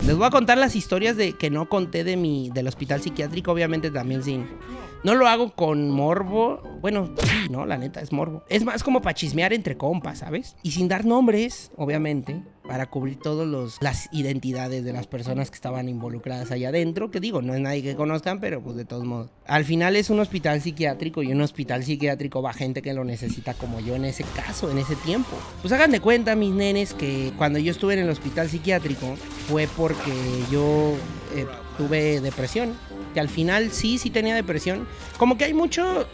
Les voy a contar las historias que no conté del hospital psiquiátrico, obviamente también sin... No lo hago con morbo. Bueno, sí, ¿no? La neta, es morbo. Es más como para chismear entre compas, ¿sabes? Y sin dar nombres, obviamente, para cubrir todas las identidades de las personas que estaban involucradas allá adentro. Que digo, no es nadie que conozcan, pero pues de todos modos. Al final es un hospital psiquiátrico, y en un hospital psiquiátrico va gente que lo necesita como yo en ese caso, en ese tiempo. Pues hagan de cuenta, mis nenes, que cuando yo estuve en el hospital psiquiátrico fue porque yo tuve depresión. Que al final sí tenía depresión. Como que hay mucha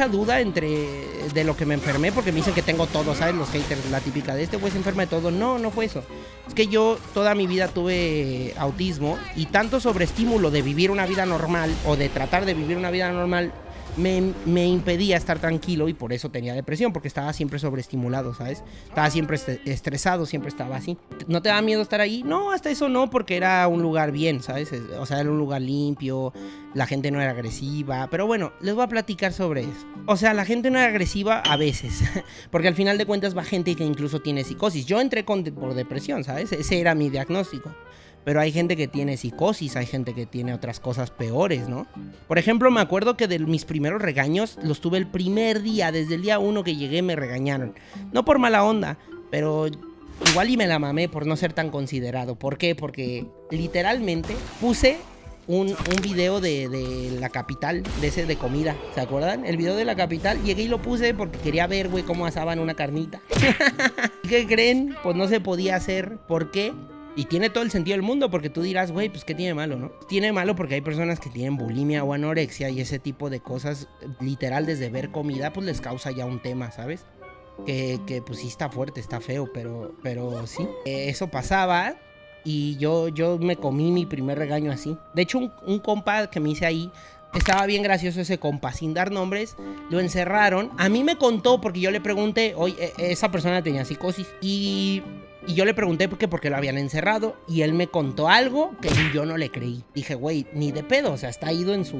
duda de lo que me enfermé, porque me dicen que tengo todo, ¿sabes? Los haters, la típica de este güey se enferma de todo. No fue eso. Es que yo toda mi vida tuve autismo, y tanto sobreestímulo de vivir una vida normal, o de tratar de vivir una vida normal, me impedía estar tranquilo, y por eso tenía depresión, porque estaba siempre sobreestimulado, ¿sabes? Estaba siempre estresado, siempre estaba así. ¿No te da miedo estar ahí? No, hasta eso no, porque era un lugar bien, ¿sabes? O sea, era un lugar limpio, la gente no era agresiva, pero bueno, les voy a platicar sobre eso. O sea, la gente no era agresiva a veces, porque al final de cuentas va gente que incluso tiene psicosis. Yo entré por depresión, ¿sabes? Ese era mi diagnóstico. Pero hay gente que tiene psicosis, hay gente que tiene otras cosas peores, ¿no? Por ejemplo, me acuerdo que de mis primeros regaños los tuve el primer día. Desde el día 1 que llegué me regañaron. No por mala onda, pero igual y me la mamé por no ser tan considerado. ¿Por qué? Porque literalmente puse un video de la capital, de ese de comida, ¿se acuerdan? El video de la capital, llegué y lo puse porque quería ver, güey, cómo asaban una carnita. ¿Qué creen? Pues no se podía hacer. ¿Por qué? Y tiene todo el sentido del mundo, porque tú dirás, güey, pues ¿qué tiene malo, no? Tiene malo porque hay personas que tienen bulimia o anorexia, y ese tipo de cosas, literal, desde ver comida, pues les causa ya un tema, ¿sabes? Que pues sí está fuerte, está feo, pero sí. Eso pasaba, y yo me comí mi primer regaño así. De hecho, un compa que me hice ahí, estaba bien gracioso ese compa, sin dar nombres, lo encerraron. A mí me contó, porque yo le pregunté, oye, esa persona tenía psicosis, y yo le pregunté por qué lo habían encerrado, y él me contó algo que yo no le creí. Dije, güey, ni de pedo, o sea, está ido en su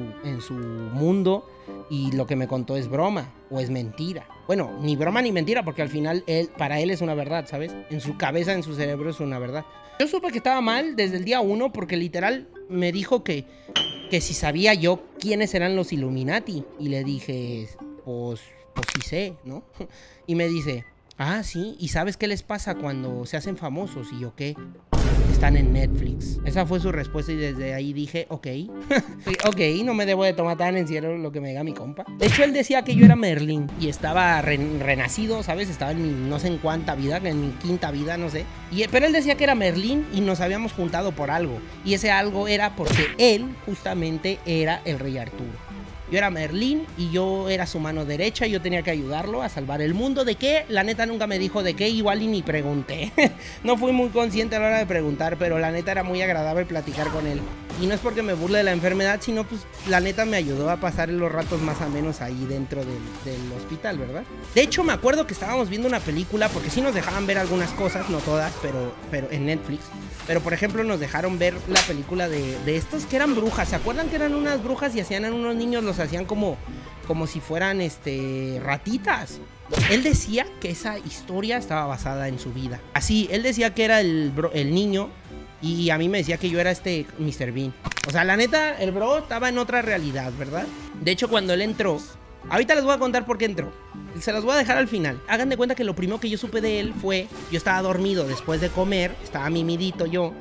mundo, y lo que me contó es broma o es mentira. Bueno, ni broma ni mentira, porque al final para él es una verdad, ¿sabes? En su cabeza, en su cerebro es una verdad. Yo supe que estaba mal desde el día 1, porque literal me dijo que si sabía yo quiénes eran los Illuminati. Y le dije, pues sí sé, ¿no? Y me dice, ah, sí, ¿y sabes qué les pasa cuando se hacen famosos? Y yo, ¿qué? Están en Netflix. Esa fue su respuesta, y desde ahí dije, ok. Ok, no me debo de tomar tan en serio lo que me diga mi compa. De hecho, él decía que yo era Merlín, y estaba renacido, ¿sabes? Estaba en mi no sé en cuánta vida, en mi quinta vida, no sé. Pero él decía que era Merlín, y nos habíamos juntado por algo. Y ese algo era porque él justamente era el rey Arturo. Yo era Merlín, y yo era su mano derecha, y yo tenía que ayudarlo a salvar el mundo. ¿De qué? La neta nunca me dijo de qué, igual y ni pregunté. No fui muy consciente a la hora de preguntar, pero la neta era muy agradable platicar con él. Y no es porque me burle de la enfermedad, sino pues la neta me ayudó a pasar los ratos más o menos ahí dentro del hospital, ¿verdad? De hecho, me acuerdo que estábamos viendo una película, porque sí nos dejaban ver algunas cosas, no todas, pero en Netflix. Pero por ejemplo nos dejaron ver la película de estos que eran brujas. ¿Se acuerdan que eran unas brujas y hacían a unos niños, los hacían como si fueran ratitas? Él decía que esa historia estaba basada en su vida. Así, él decía que era el niño, y a mí me decía que yo era Mr. Bean. O sea, la neta, el bro estaba en otra realidad, ¿verdad? De hecho, cuando él entró, ahorita les voy a contar por qué entró. Se las voy a dejar al final. Hagan de cuenta que lo primero que yo supe de él fue, yo estaba dormido después de comer, estaba mimidito yo,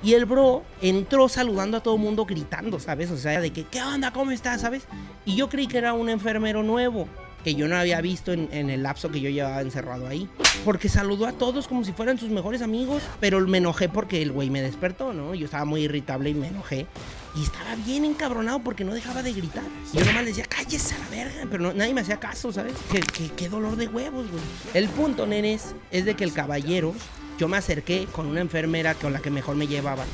y el bro entró saludando a todo el mundo, gritando, ¿sabes? O sea, de que, ¿qué onda? ¿Cómo estás? ¿Sabes? Y yo creí que era un enfermero nuevo, que yo no había visto en el lapso que yo llevaba encerrado ahí. Porque saludó a todos como si fueran sus mejores amigos. Pero me enojé porque el güey me despertó, ¿no? Yo estaba muy irritable y me enojé. Y estaba bien encabronado porque no dejaba de gritar. Y yo nomás le decía, cállese a la verga. Pero nadie me hacía caso, ¿sabes? Qué dolor de huevos, güey. El punto, nenes, es de que el caballero, yo me acerqué con una enfermera con la que mejor me llevaba.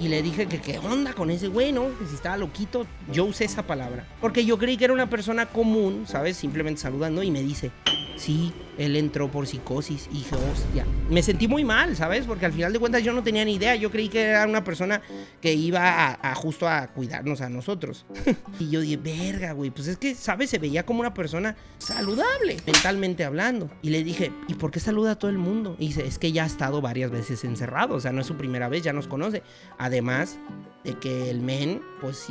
Y le dije que qué onda con ese güey, ¿no? Que si estaba loquito. Yo usé esa palabra porque yo creí que era una persona común, ¿sabes? Simplemente saludando, y me dice, Sí, él entró por psicosis y dije, hostia. Me sentí muy mal, ¿sabes? Porque al final de cuentas yo no tenía ni idea. Yo creí que era una persona que iba justo a cuidarnos a nosotros. Y yo dije, verga, güey, pues es que, ¿sabes? Se veía como una persona saludable, mentalmente hablando. Y le dije, ¿y por qué saluda a todo el mundo? Y dice, es que ya ha estado varias veces encerrado. O sea, no es su primera vez, ya nos conoce. Además de que el men, pues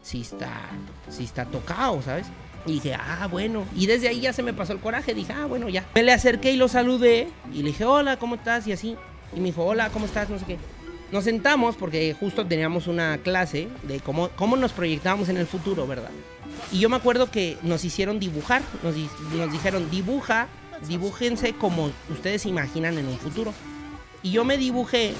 sí está tocado, ¿sabes? Y dije, bueno. Y desde ahí ya se me pasó el coraje. Dije, bueno, ya. Me le acerqué y lo saludé. Y le dije, hola, ¿cómo estás? Y así. Y me dijo, hola, ¿cómo estás? No sé qué. Nos sentamos porque justo teníamos una clase de cómo nos proyectábamos en el futuro, ¿verdad? Y yo me acuerdo que nos hicieron dibujar. Nos dijeron, dibújense como ustedes se imaginan en un futuro. Y yo me dibujé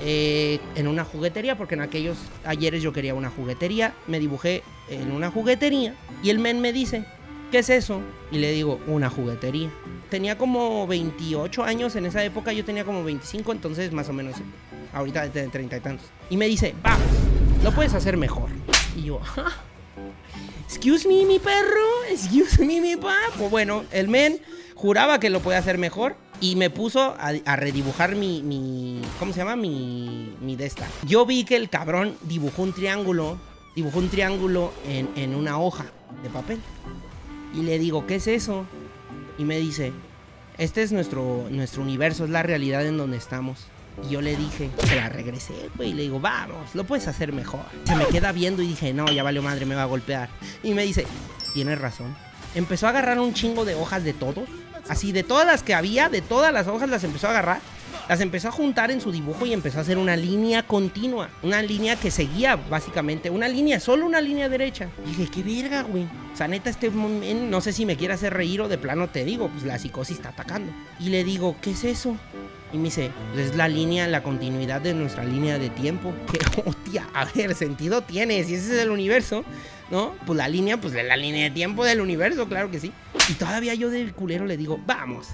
en una juguetería, porque en aquellos ayeres yo quería una juguetería. Me dibujé en una juguetería y el men me dice, ¿qué es eso? Y le digo, una juguetería. Tenía como 28 años en esa época, yo tenía como 25, entonces más o menos, ahorita de 30 y tantos. Y me dice, vamos, lo puedes hacer mejor. Y yo, excuse me, mi perro, excuse me, mi papá. Pues bueno, el men juraba que lo podía hacer mejor. Y me puso a redibujar mi ¿cómo se llama? Mi de esta. Yo vi que el cabrón dibujó un triángulo en una hoja de papel. Y le digo, ¿qué es eso? Y me dice, este es nuestro universo, es la realidad en donde estamos. Y yo le dije, se la regresé, güey. Y le digo, vamos, lo puedes hacer mejor. Se me queda viendo y dije, no, ya valió madre, me va a golpear. Y me dice, tienes razón. Empezó a agarrar un chingo de hojas de todos. Así, de todas las que había, de todas las hojas las empezó a agarrar. Las empezó a juntar en su dibujo y empezó a hacer una línea continua. Una línea que seguía, básicamente. Una línea, solo una línea derecha. Y dije, qué verga, güey. O sea, neta, no sé si me quiere hacer reír o de plano te digo, pues la psicosis está atacando. Y le digo, ¿qué es eso? Y me dice, pues es la línea, la continuidad de nuestra línea de tiempo. Que, hostia, a ver, sentido tiene. Si ese es el universo, ¿no? Pues la línea, pues es la línea de tiempo del universo, claro que sí. Y todavía yo del culero le digo, vamos,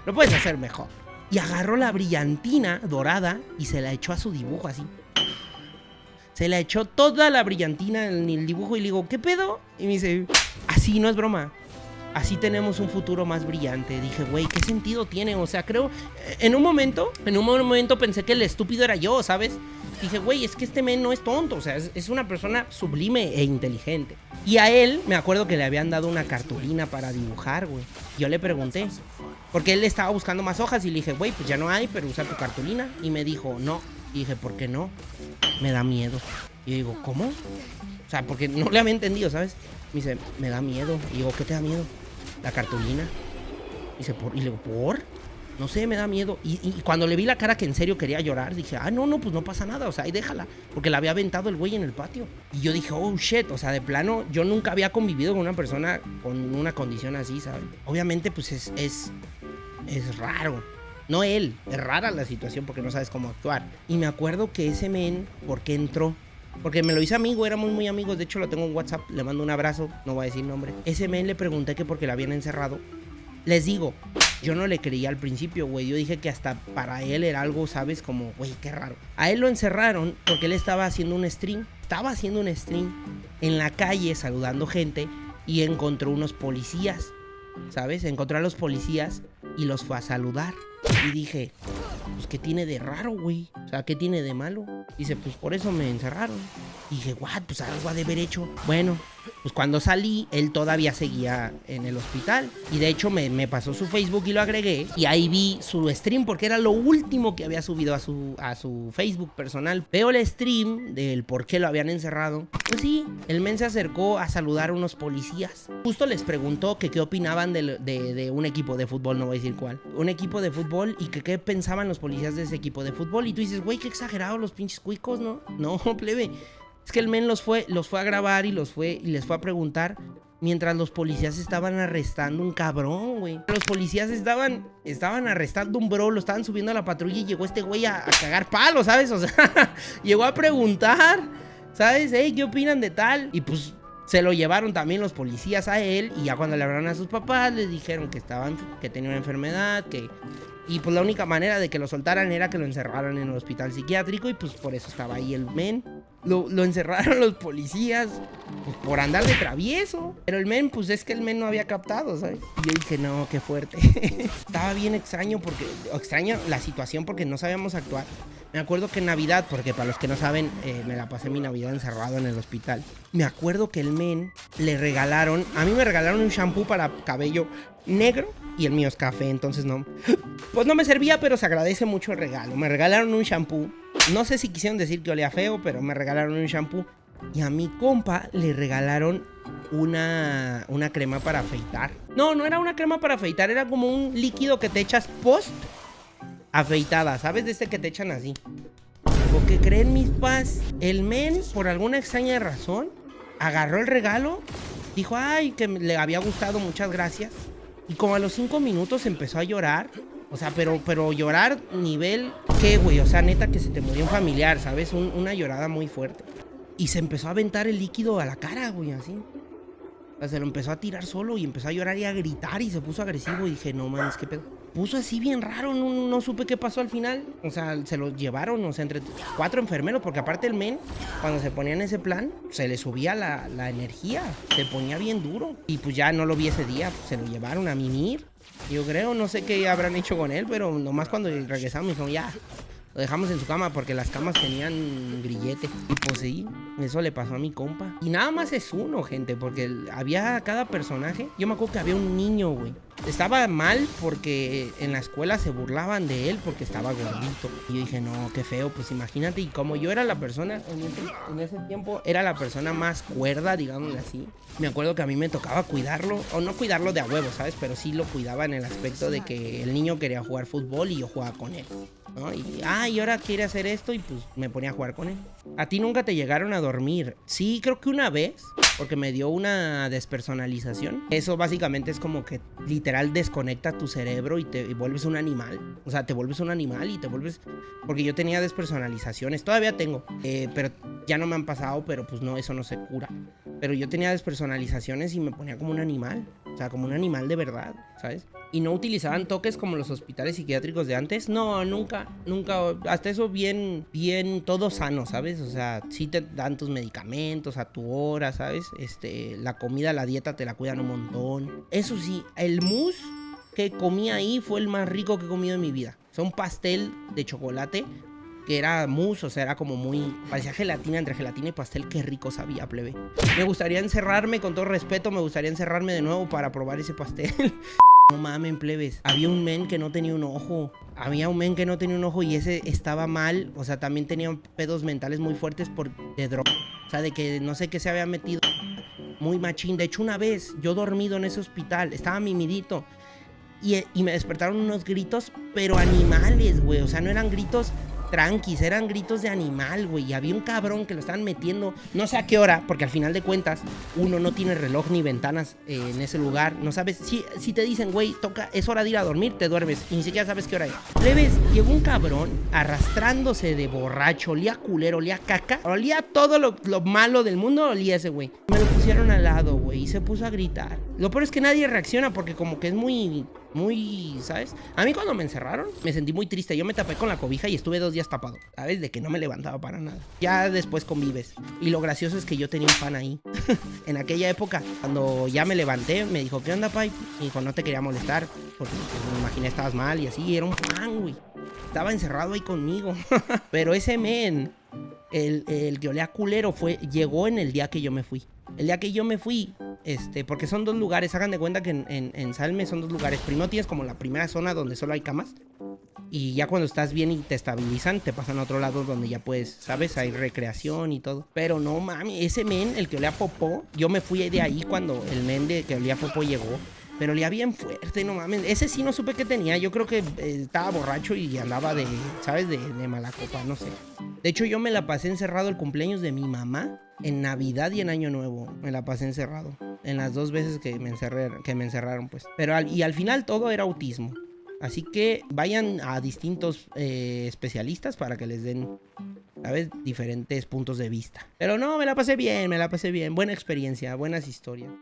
lo puedes hacer mejor. Y agarró la brillantina dorada y se la echó a su dibujo así. Se la echó toda la brillantina en el dibujo y le digo, ¿qué pedo? Y me dice, así no es broma. Así tenemos un futuro más brillante. Dije, güey, ¿qué sentido tiene? O sea, creo, en un momento pensé que el estúpido era yo, ¿sabes? Dije, güey, es que este men no es tonto, o sea, es una persona sublime e inteligente. Y a él, me acuerdo que le habían dado una cartulina para dibujar, güey. Yo le pregunté, porque él estaba buscando más hojas y le dije, güey, pues ya no hay, pero usa tu cartulina. Y me dijo, no. Y dije, ¿por qué no? Me da miedo. Y yo digo, ¿cómo? O sea, porque no le había entendido, ¿sabes? Me dice, me da miedo. Y digo, ¿qué te da miedo? La cartulina. Y dice, y le digo, ¿por? No sé, me da miedo. Y cuando le vi la cara que en serio quería llorar, dije, no, pues no pasa nada, o sea, ahí déjala. Porque la había aventado el güey en el patio. Y yo dije, oh, shit, o sea, de plano, yo nunca había convivido con una persona con una condición así, ¿sabes? Obviamente, pues es raro. No él, es rara la situación porque no sabes cómo actuar. Y me acuerdo que ese men, ¿por qué entró? Porque me lo hice amigo, éramos muy amigos. De hecho, lo tengo en WhatsApp, le mando un abrazo, no voy a decir nombre. Ese men le pregunté que porque la habían encerrado. Les digo, yo no le creía al principio, güey. Yo dije que hasta para él era algo, ¿sabes? Como, güey, qué raro. A él lo encerraron porque él estaba haciendo un stream. Estaba haciendo un stream en la calle saludando gente y encontró unos policías, ¿sabes? Encontró a los policías y los fue a saludar. Y dije, pues, ¿qué tiene de raro, güey? O sea, ¿qué tiene de malo? Dice, pues por eso me encerraron. Y dije, what, pues algo ha de haber hecho. Bueno, pues cuando salí, él todavía seguía en el hospital. Y de hecho me pasó su Facebook y lo agregué. Y ahí vi su stream porque era lo último que había subido a su Facebook personal. Veo el stream del por qué lo habían encerrado. Pues sí, el men se acercó a saludar a unos policías. Justo les preguntó que qué opinaban de un equipo de fútbol, no voy a decir cuál. Un equipo de fútbol y que qué pensaban los policías de ese equipo de fútbol. Y tú dices, güey, qué exagerado los pinches cuicos, ¿no? No, plebe. Es que el men los fue a grabar y les fue a preguntar mientras los policías estaban arrestando un cabrón, güey. Los policías estaban arrestando un bro, lo estaban subiendo a la patrulla y llegó este güey a cagar palos, ¿sabes? O sea, llegó a preguntar, ¿sabes? Hey, ¿qué opinan de tal? Y pues se lo llevaron también los policías a él y ya cuando le hablaron a sus papás les dijeron que tenía una enfermedad, y pues la única manera de que lo soltaran era que lo encerraran en el hospital psiquiátrico y pues por eso estaba ahí el men. Lo encerraron los policías pues, por andar de travieso. Pero el men, pues es que el men no había captado, ¿sabes? Y yo dije, no, qué fuerte. Estaba bien extraño extraña la situación porque no sabíamos actuar. Me acuerdo que en Navidad, porque para los que no saben, me la pasé mi Navidad encerrado en el hospital. Me acuerdo que el men a mí me regalaron un shampoo para cabello negro y el mío es café, entonces no. Pues no me servía, pero se agradece mucho el regalo. Me regalaron un shampoo. No sé si quisieron decir que olía feo, pero me regalaron un shampoo. Y a mi compa le regalaron una crema para afeitar. No era una crema para afeitar, era como un líquido que te echas post afeitada, ¿sabes? De este que te echan así. Porque creen mis pas, el men, por alguna extraña razón, agarró el regalo, dijo, ay, que le había gustado, muchas gracias. Y como a los 5 minutos empezó a llorar. O sea, pero llorar nivel, ¿qué, güey? O sea, neta que se te murió un familiar, ¿sabes? Una llorada muy fuerte. Y se empezó a aventar el líquido a la cara, güey, así. O sea, se lo empezó a tirar solo y empezó a llorar y a gritar y se puso agresivo. Y dije, no mames, qué pedo. Puso así bien raro, no supe qué pasó al final. O sea, se lo llevaron, o sea, entre 4 enfermeros. Porque aparte el men, cuando se ponía en ese plan, se le subía la energía. Se ponía bien duro. Y pues ya no lo vi ese día, pues, se lo llevaron a mimir. Yo creo, no sé qué habrán hecho con él, pero nomás cuando regresamos me dijeron, ya, lo dejamos en su cama porque las camas tenían grillete. Y pues sí, eso le pasó a mi compa. Y nada más es uno, gente, porque había cada personaje. Yo me acuerdo que había un niño, güey. Estaba mal porque en la escuela se burlaban de él porque estaba gordito. Y yo dije, no, qué feo, pues imagínate. Y como yo era la persona, en ese tiempo, era la persona más cuerda, digámosle así. Me acuerdo que a mí me tocaba cuidarlo, o no cuidarlo de a huevo, ¿sabes? Pero sí lo cuidaba en el aspecto de que el niño quería jugar fútbol y yo jugaba con él, ¿no? Y ahora quiere hacer esto y pues me ponía a jugar con él. ¿A ti nunca te llegaron a dormir? Sí, creo que una vez, porque me dio una despersonalización. Eso básicamente es como que literal desconecta tu cerebro y te vuelves un animal. O sea, te vuelves un animal y te vuelves... Porque yo tenía despersonalizaciones, todavía tengo, pero ya no me han pasado, pero pues no, eso no se cura. Pero yo tenía despersonalizaciones y me ponía como un animal. O sea, como un animal de verdad, ¿sabes? Y no utilizaban toques como los hospitales psiquiátricos de antes. No, nunca. Hasta eso bien todo sano, ¿sabes? O sea, sí te dan tus medicamentos a tu hora, ¿sabes? La comida, la dieta te la cuidan un montón. Eso sí, el mousse que comí ahí fue el más rico que he comido en mi vida. O sea, un pastel de chocolate que era mousse, o sea, era como muy... Parecía gelatina, entre gelatina y pastel. Qué rico sabía, plebe. Me gustaría encerrarme, con todo respeto, me gustaría encerrarme de nuevo para probar ese pastel. No mamen, plebes. Había un men que no tenía un ojo. Y ese estaba mal. O sea, también tenía pedos mentales muy fuertes de droga. O sea, de que no sé qué se había metido. Muy machín. De hecho, una vez yo dormido en ese hospital, estaba mimidito. Y me despertaron unos gritos, pero animales, güey. O sea, no eran gritos tranquis, eran gritos de animal, güey. Y había un cabrón que lo estaban metiendo, no sé a qué hora, porque al final de cuentas, uno no tiene reloj ni ventanas en ese lugar. No sabes, si te dicen, güey, es hora de ir a dormir, te duermes. Y ni siquiera sabes qué hora es. Leves, llegó un cabrón arrastrándose de borracho, olía culero, olía caca, olía todo lo malo del mundo, olía ese güey. Me lo pusieron al lado, güey, y se puso a gritar. Lo peor es que nadie reacciona porque como que es muy, ¿sabes? A mí cuando me encerraron me sentí muy triste. Yo me tapé con la cobija y estuve 2 días tapado, ¿sabes? De que no me levantaba para nada. Ya después convives. Y lo gracioso es que yo tenía un fan ahí. En aquella época, cuando ya me levanté, me dijo, ¿qué onda, Pai? Y dijo, no te quería molestar, porque pues, me imaginé estabas mal y así. Era un fan, güey. Estaba encerrado ahí conmigo. Pero ese men, el que olía culero, llegó en el día que yo me fui. El día que yo me fui, porque son 2 lugares, hagan de cuenta que en Salme son 2 lugares. Primero tienes como la primera zona donde solo hay camas. Y ya cuando estás bien y te estabilizan, te pasan a otro lado donde ya puedes, ¿sabes? Hay recreación y todo. Pero no, mami, ese men, el que olía popó, yo me fui de ahí cuando el men que olía popó llegó. Pero olía bien fuerte, no mames. Ese sí no supe qué tenía. Yo creo que estaba borracho y andaba ¿sabes? De mala copa, no sé. De hecho, yo me la pasé encerrado el cumpleaños de mi mamá. En Navidad y en Año Nuevo me la pasé encerrado. En las 2 veces que me encerraron, pues. Pero al final todo era autismo. Así que vayan a distintos especialistas para que les den, ¿sabes? Diferentes puntos de vista. Pero no, me la pasé bien. Buena experiencia, buenas historias.